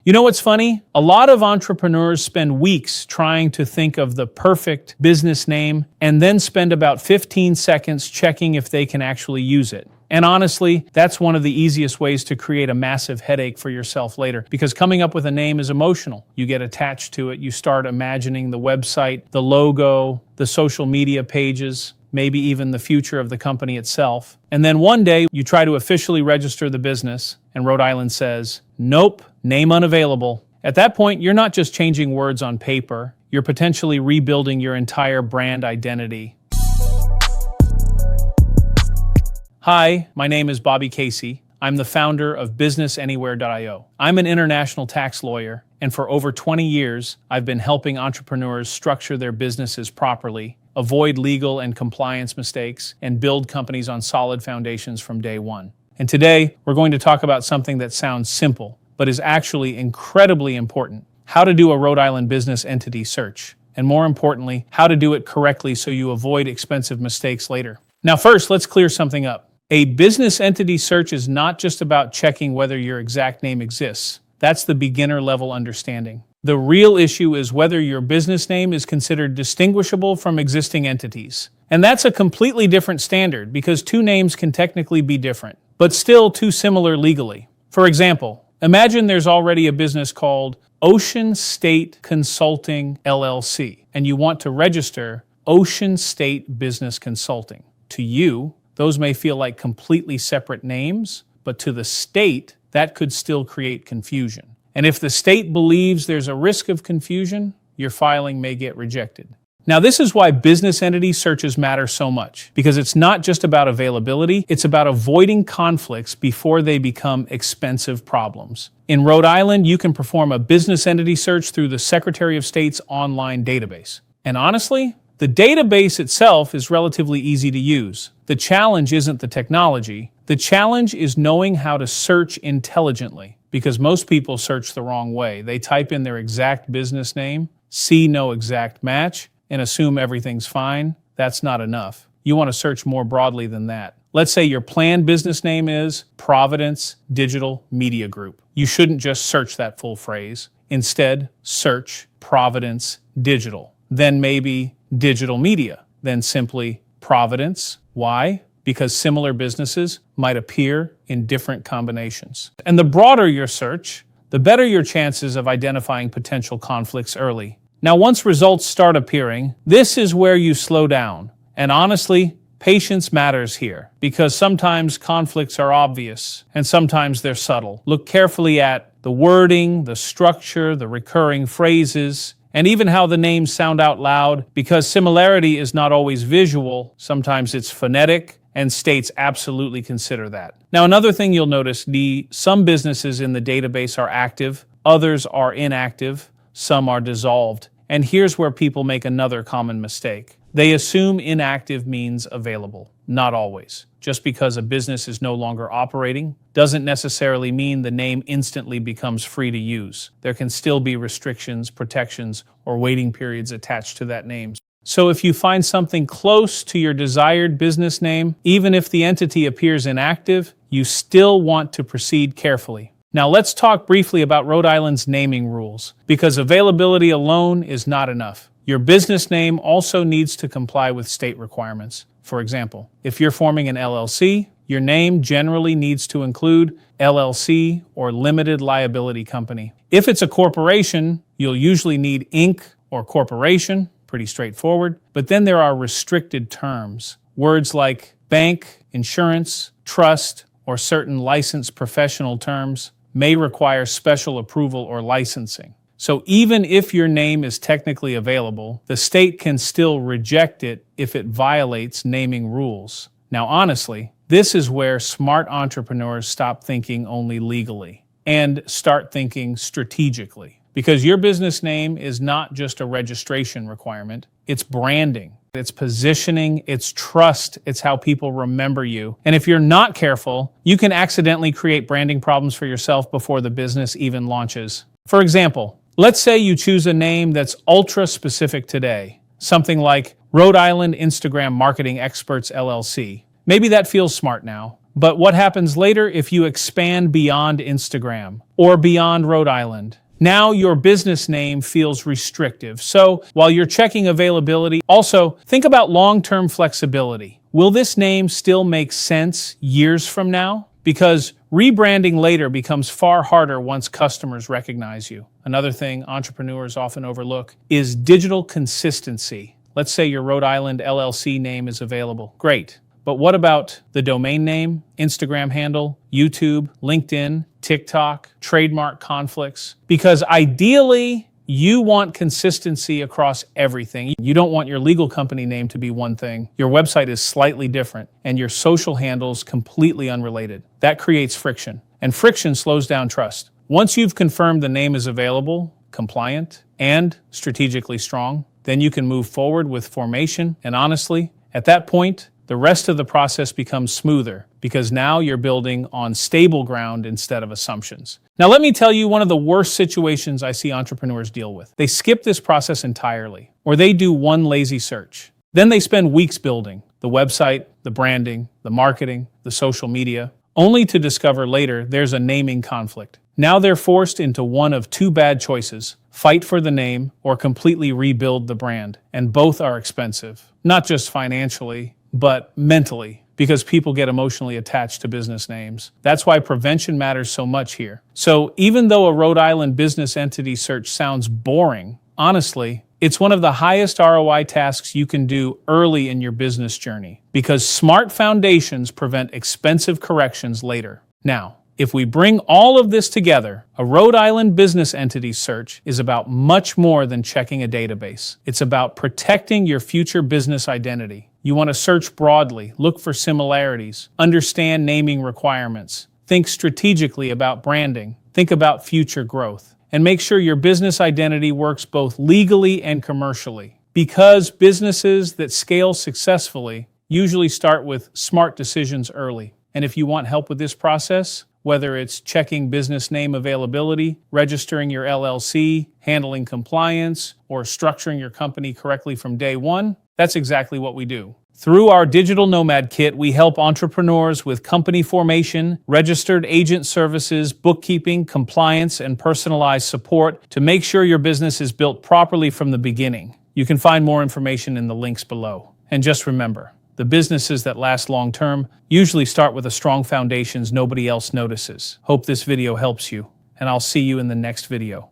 You know what's funny? A lot of entrepreneurs spend weeks trying to think of the perfect business name and then spend about 15 seconds checking if they can actually use it. And honestly, that's one of the easiest ways to create a massive headache for yourself later, because coming up with a name is emotional. You get attached to it, you start imagining the website, the logo, the social media pages, maybe even the future of the company itself. And then one day you try to officially register the business and Rhode Island says, nope, name unavailable. At that point, you're not just changing words on paper, you're potentially rebuilding your entire brand identity. Hi, my name is Bobby Casey. I'm the founder of BusinessAnywhere.io. I'm an international tax lawyer, and for over 20 years, I've been helping entrepreneurs structure their businesses properly, avoid legal and compliance mistakes, and build companies on solid foundations from day one. And today, we're going to talk about something that sounds simple, but is actually incredibly important: how to do a Rhode Island business entity search, and more importantly, how to do it correctly so you avoid expensive mistakes later. Now first, let's clear something up. A business entity search is not just about checking whether your exact name exists. That's the beginner level understanding. The real issue is whether your business name is considered distinguishable from existing entities. And that's a completely different standard, because two names can technically be different, but still too similar legally. For example, imagine there's already a business called Ocean State Consulting LLC, and you want to register Ocean State Business Consulting. To you, those may feel like completely separate names, but to the state, that could still create confusion. And if the state believes there's a risk of confusion, your filing may get rejected. Now, this is why business entity searches matter so much, because it's not just about availability, it's about avoiding conflicts before they become expensive problems. In Rhode Island, you can perform a business entity search through the Secretary of State's online database. And honestly, the database itself is relatively easy to use. The challenge isn't the technology. The challenge is knowing how to search intelligently, because most people search the wrong way. They type in their exact business name, see no exact match, and assume everything's fine. That's not enough. You want to search more broadly than that. Let's say your planned business name is Providence Digital Media Group. You shouldn't just search that full phrase. Instead, search Providence Digital. Then maybe digital media, then simply Providence. Why? Because similar businesses might appear in different combinations. And the broader your search, the better your chances of identifying potential conflicts early. Now, once results start appearing, this is where you slow down. And honestly, patience matters here, because sometimes conflicts are obvious and sometimes they're subtle. Look carefully at the wording, the structure, the recurring phrases, and even how the names sound out loud, because similarity is not always visual, sometimes it's phonetic, and states absolutely consider that. Now, another thing you'll notice, some businesses in the database are active, others are inactive, some are dissolved. And here's where people make another common mistake. They assume inactive means available. Not always. Just because a business is no longer operating doesn't necessarily mean the name instantly becomes free to use. There can still be restrictions, protections, or waiting periods attached to that name. So if you find something close to your desired business name, even if the entity appears inactive, you still want to proceed carefully. Now let's talk briefly about Rhode Island's naming rules, because availability alone is not enough. Your business name also needs to comply with state requirements. For example, if you're forming an LLC, your name generally needs to include LLC or limited liability company. If it's a corporation, you'll usually need Inc. or corporation, pretty straightforward. But then there are restricted terms. Words like bank, insurance, trust, or certain licensed professional terms may require special approval or licensing. So even if your name is technically available, the state can still reject it if it violates naming rules. Now honestly, this is where smart entrepreneurs stop thinking only legally and start thinking strategically. Because your business name is not just a registration requirement, it's branding, it's positioning, it's trust, it's how people remember you. And if you're not careful, you can accidentally create branding problems for yourself before the business even launches. For example, let's say you choose a name that's ultra specific today, something like Rhode Island Instagram Marketing Experts LLC. Maybe that feels smart now, But what happens later if you expand beyond Instagram or beyond Rhode Island? Now your business name feels restrictive. So while you're checking availability, also think about long-term flexibility. Will this name still make sense years from now? Because rebranding later becomes far harder once customers recognize you. Another thing entrepreneurs often overlook is digital consistency. Let's say your Rhode Island LLC name is available. Great. But what about the domain name, Instagram handle, YouTube, LinkedIn, TikTok, trademark conflicts? Because ideally, you want consistency across everything. You don't want your legal company name to be one thing, your website is slightly different, and your social handles completely unrelated. That creates friction, and friction slows down trust. Once you've confirmed the name is available, compliant, and strategically strong, then you can move forward with formation, and honestly, at that point, the rest of the process becomes smoother because now you're building on stable ground instead of assumptions. Now, let me tell you one of the worst situations I see entrepreneurs deal with. They skip this process entirely, or they do one lazy search. Then they spend weeks building the website, the branding, the marketing, the social media, only to discover later there's a naming conflict. Now they're forced into one of two bad choices: fight for the name or completely rebuild the brand. And both are expensive, not just financially, but mentally, because people get emotionally attached to business names. That's why prevention matters so much here. So even though a Rhode Island business entity search sounds boring, honestly, it's one of the highest ROI tasks you can do early in your business journey, because smart foundations prevent expensive corrections later. Now, if we bring all of this together, a Rhode Island business entity search is about much more than checking a database. It's about protecting your future business identity. You want to search broadly, look for similarities, understand naming requirements, think strategically about branding, think about future growth, and make sure your business identity works both legally and commercially. Because businesses that scale successfully usually start with smart decisions early. And if you want help with this process, whether it's checking business name availability, registering your LLC, handling compliance, or structuring your company correctly from day one, that's exactly what we do. Through our Digital Nomad Kit, we help entrepreneurs with company formation, registered agent services, bookkeeping, compliance, and personalized support to make sure your business is built properly from the beginning. You can find more information in the links below. And just remember, the businesses that last long-term usually start with a strong foundations nobody else notices. Hope this video helps you, and I'll see you in the next video.